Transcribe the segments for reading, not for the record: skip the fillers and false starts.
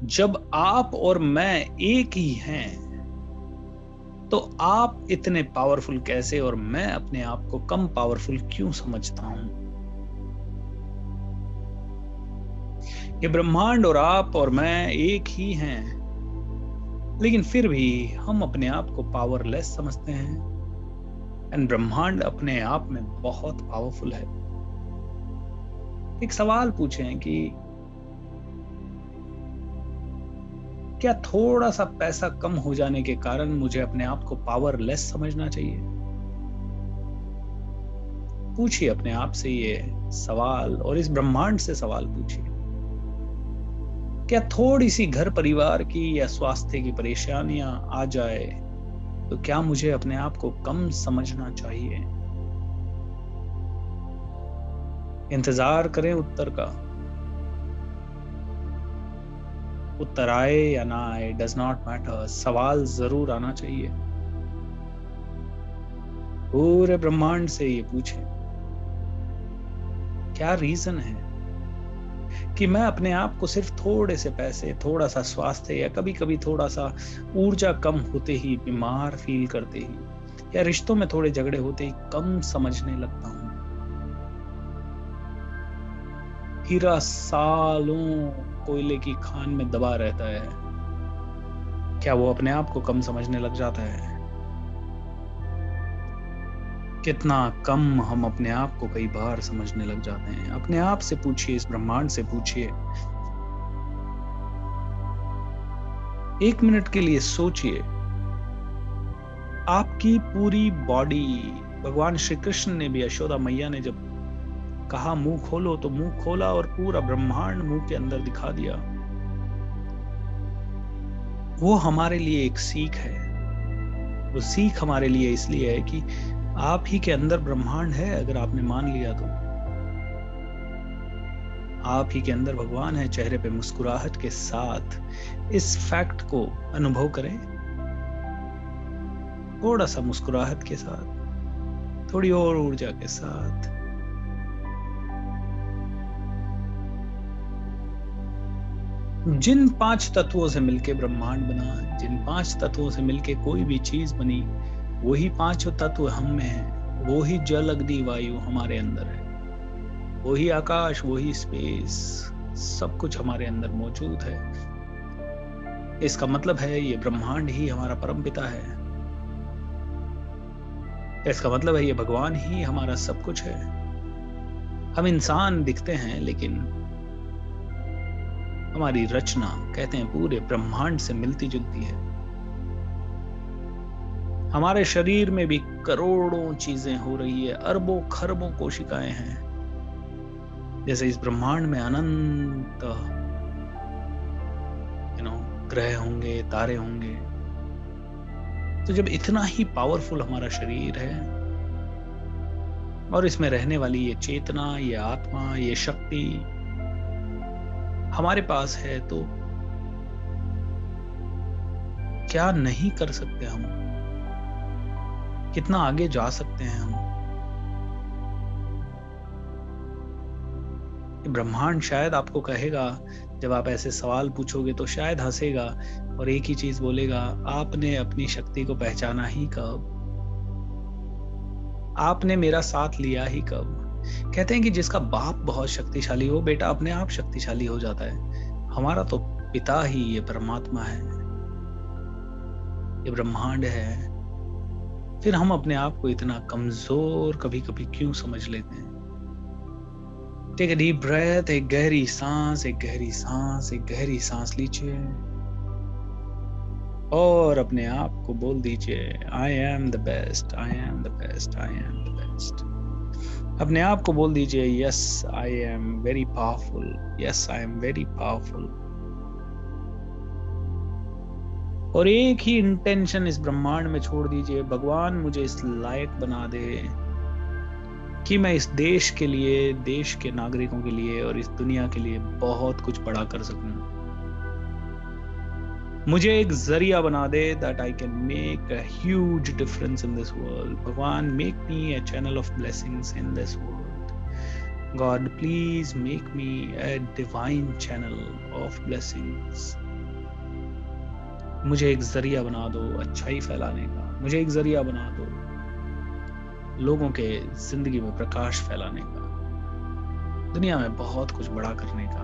जब आप और मैं एक ही हैं, तो आप इतने पावरफुल कैसे और मैं अपने आप को कम पावरफुल क्यों समझता हूं? ये ब्रह्मांड और आप और मैं एक ही हैं, लेकिन फिर भी हम अपने आप को पावरलेस समझते हैं। एंड ब्रह्मांड अपने आप में बहुत पावरफुल है। एक सवाल पूछें कि क्या थोड़ा सा पैसा कम हो जाने के कारण मुझे अपने आप को पावरलेस समझना चाहिए? पूछिए अपने आप से ये सवाल और इस ब्रह्मांड से सवाल पूछिए। क्या थोड़ी सी घर परिवार की या स्वास्थ्य की परेशानियां आ जाए तो क्या मुझे अपने आप को कम समझना चाहिए? इंतजार करें उत्तर का। उत्तर आए या ना आए डज नॉट मैटर, सवाल जरूर आना चाहिए। पूरे ब्रह्मांड से ये पूछें, क्या रीजन है कि मैं अपने आप को सिर्फ थोड़े से पैसे, थोड़ा सा स्वास्थ्य या कभी कभी थोड़ा सा ऊर्जा कम होते ही, बीमार फील करते ही या रिश्तों में थोड़े झगड़े होते ही कम समझने लगता हूँ? हीरा सालों कोयले की खान में दबा रहता है, क्या वो अपने आप को कम समझने लग जाता है? कितना कम हम अपने आप को कई बार समझने लग जाते हैं। अपने आप से पूछिए, इस ब्रह्मांड से पूछिए। 1 मिनट के लिए सोचिए, आपकी पूरी बॉडी, भगवान श्री कृष्ण ने भी, यशोदा मैया ने जब कहा मुंह खोलो तो मुंह खोला और पूरा ब्रह्मांड मुंह के अंदर दिखा दिया। वो हमारे लिए एक सीख है। वो सीख हमारे लिए इसलिए है कि आप ही के अंदर ब्रह्मांड है। अगर आपने मान लिया तो आप ही के अंदर भगवान है। चेहरे पे मुस्कुराहट के साथ इस फैक्ट को अनुभव करें। थोड़ा सा मुस्कुराहट के साथ, थोड़ी और ऊर्जा के साथ। जिन 5 तत्वों से मिलके ब्रह्मांड बना, जिन 5 तत्वों से मिलके कोई भी चीज बनी, वही 5 तत्व हम में है। वो ही जल अग्नि वायु हमारे अंदर है। वही आकाश, वही स्पेस, सब कुछ हमारे अंदर मौजूद है। इसका मतलब है ये ब्रह्मांड ही हमारा परम पिता है। इसका मतलब है ये भगवान ही हमारा सब कुछ है। हम इंसान दिखते हैं, लेकिन हमारी रचना, कहते हैं, पूरे ब्रह्मांड से मिलती जुलती है। हमारे शरीर में भी करोड़ों चीजें हो रही है, अरबों खरबों कोशिकाएं हैं। जैसे इस ब्रह्मांड में अनंत ग्रह होंगे, तारे होंगे। तो जब इतना ही पावरफुल हमारा शरीर है और इसमें रहने वाली ये चेतना, ये आत्मा, ये शक्ति हमारे पास है, तो क्या नहीं कर सकते हम? कितना आगे जा सकते हैं हम? ब्रह्मांड शायद आपको कहेगा, जब आप ऐसे सवाल पूछोगे तो शायद हंसेगा और एक ही चीज बोलेगा, आपने अपनी शक्ति को पहचाना ही कब? आपने मेरा साथ लिया ही कब? कहते हैं कि जिसका बाप बहुत शक्तिशाली हो, बेटा अपने आप शक्तिशाली हो जाता है। हमारा तो पिता ही ये परमात्मा है, ये ब्रह्मांड है। फिर हम अपने आप को इतना कमजोर कभी कभी क्यों समझ लेते हैं? टेक अ डीप ब्रेथ, एक गहरी सांस, एक गहरी सांस, एक गहरी सांस लीजिए और अपने आप को बोल दीजिए, I am the best, I am the best, I am the best. अपने आप को बोल दीजिए, yes I am very powerful, yes I am very powerful. और एक ही इंटेंशन इस ब्रह्मांड में छोड़ दीजिए, भगवान मुझे इस लायक बना दे कि मैं इस देश के लिए, देश के नागरिकों के लिए और इस दुनिया के लिए बहुत कुछ बड़ा कर सकूं। मुझे एक जरिया बना दे that I can make a huge difference in this world. भगवान, make me a channel of blessings in this world. God, please make me a divine channel of blessings मुझे एक जरिया बना दो अच्छाई फैलाने का, मुझे एक जरिया बना दो लोगों के जिंदगी में प्रकाश फैलाने का, दुनिया में बहुत कुछ बड़ा करने का।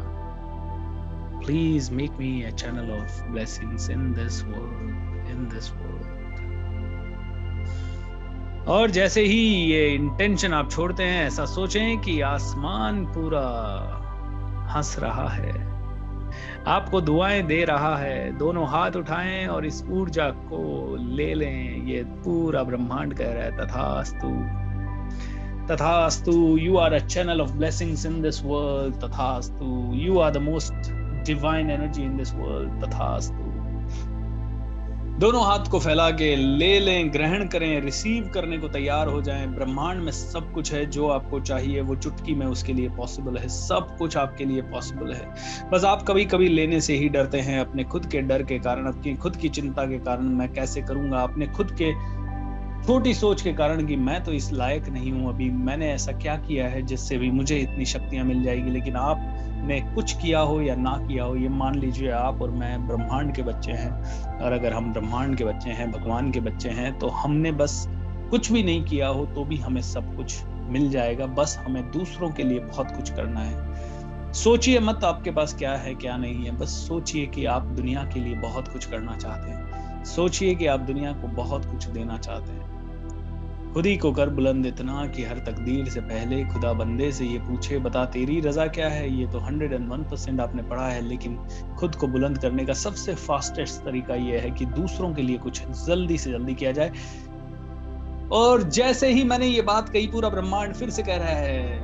Please make me a channel of blessings in this world, in this world. और जैसे ही ये इंटेंशन आप छोड़ते हैं, ऐसा सोचें कि आसमान पूरा हंस रहा है, आपको दुआएं दे रहा है। दोनों हाथ उठाएं और इस ऊर्जा को ले लें। ये पूरा ब्रह्मांड कह रहा है तथास्तु, तथास्तु। You are a channel of blessings in this world, तथास्तु। You are the most divine energy in this world, तथास्तु। दोनों हाथ को फैला के ले लें, ग्रहण करें, रिसीव करने को तैयार हो जाएं। ब्रह्मांड में सब कुछ है जो आपको चाहिए, वो चुटकी में उसके लिए पॉसिबल है। सब कुछ आपके लिए पॉसिबल है। बस आप कभी कभी लेने से ही डरते हैं, अपने खुद के डर के कारण, अपनी खुद की चिंता के कारण, मैं कैसे करूंगा, अपने खुद के छोटी सोच के कारण कि मैं तो इस लायक नहीं हूं, अभी मैंने ऐसा क्या किया है जिससे भी मुझे इतनी शक्तियां मिल जाएगी। लेकिन आपने कुछ किया हो या ना किया हो, ये मान लीजिए आप और मैं ब्रह्मांड के बच्चे हैं। और अगर हम ब्रह्मांड के बच्चे हैं, भगवान के बच्चे हैं, तो हमने बस कुछ भी नहीं किया हो तो भी हमें सब कुछ मिल जाएगा। बस हमें दूसरों के लिए बहुत कुछ करना है। सोचिए मत आपके पास क्या है क्या नहीं है, बस सोचिए कि आप दुनिया के लिए बहुत कुछ करना चाहते हैं। सोचिए कि आप दुनिया को बहुत कुछ देना चाहते हैं। खुद ही को कर बुलंद इतना कि हर तकदीर से पहले खुदा बंदे से ये पूछे, बता तेरी रजा क्या है। ये तो 101% आपने पढ़ा है, लेकिन खुद को बुलंद करने का सबसे फास्टेस्ट तरीका ये है कि दूसरों के लिए कुछ जल्दी से जल्दी किया जाए। और जैसे ही मैंने ये बात कही, पूरा ब्रह्मांड फिर से कह रहा है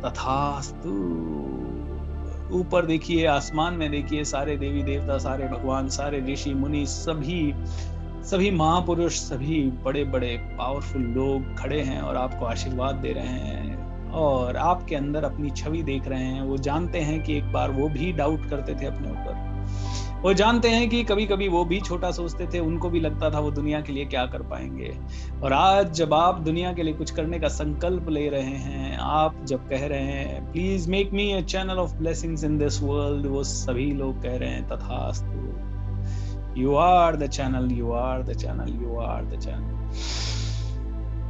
तथास्तु। ऊपर देखिए, आसमान में देखिए, सारे देवी देवता, सारे भगवान, सारे ऋषि मुनि, सभी महापुरुष, सभी बड़े बड़े पावरफुल लोग खड़े हैं और आपको आशीर्वाद दे रहे हैं और आपके अंदर अपनी छवि देख रहे हैं। वो जानते हैं कि एक बार वो भी डाउट करते थे अपने ऊपर। वो जानते हैं कि कभी कभी वो भी छोटा सोचते थे, उनको भी लगता था वो दुनिया के लिए क्या कर पाएंगे। और आज जब आप दुनिया के लिए कुछ करने का संकल्प ले रहे हैं, आप जब कह रहे हैं please make me a channel of blessings in this world, वो सभी लोग कह रहे हैं तथास्तु। You are the channel, you are the channel, you are the channel।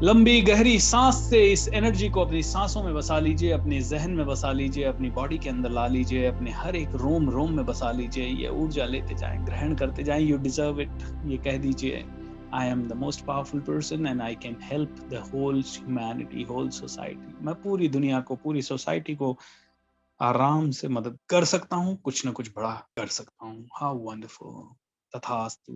लंबी गहरी सांस से इस एनर्जी को अपनी सांसों में बसा लीजिए, अपने जहन में बसा लीजिए, अपनी बॉडी के अंदर ला लीजिए, अपने हर एक रोम रोम में बसा लीजिए। ये ऊर्जा लेते जाएं, ग्रहण करते जाएं। You deserve it. ये कह दीजिए, I am the most powerful person and I can help the whole humanity, whole society. मैं पूरी दुनिया को, पूरी सोसाइटी को आराम से मदद कर सकता हूँ, कुछ ना कुछ बड़ा कर सकता हूँ। How wonderful. तथास्तु।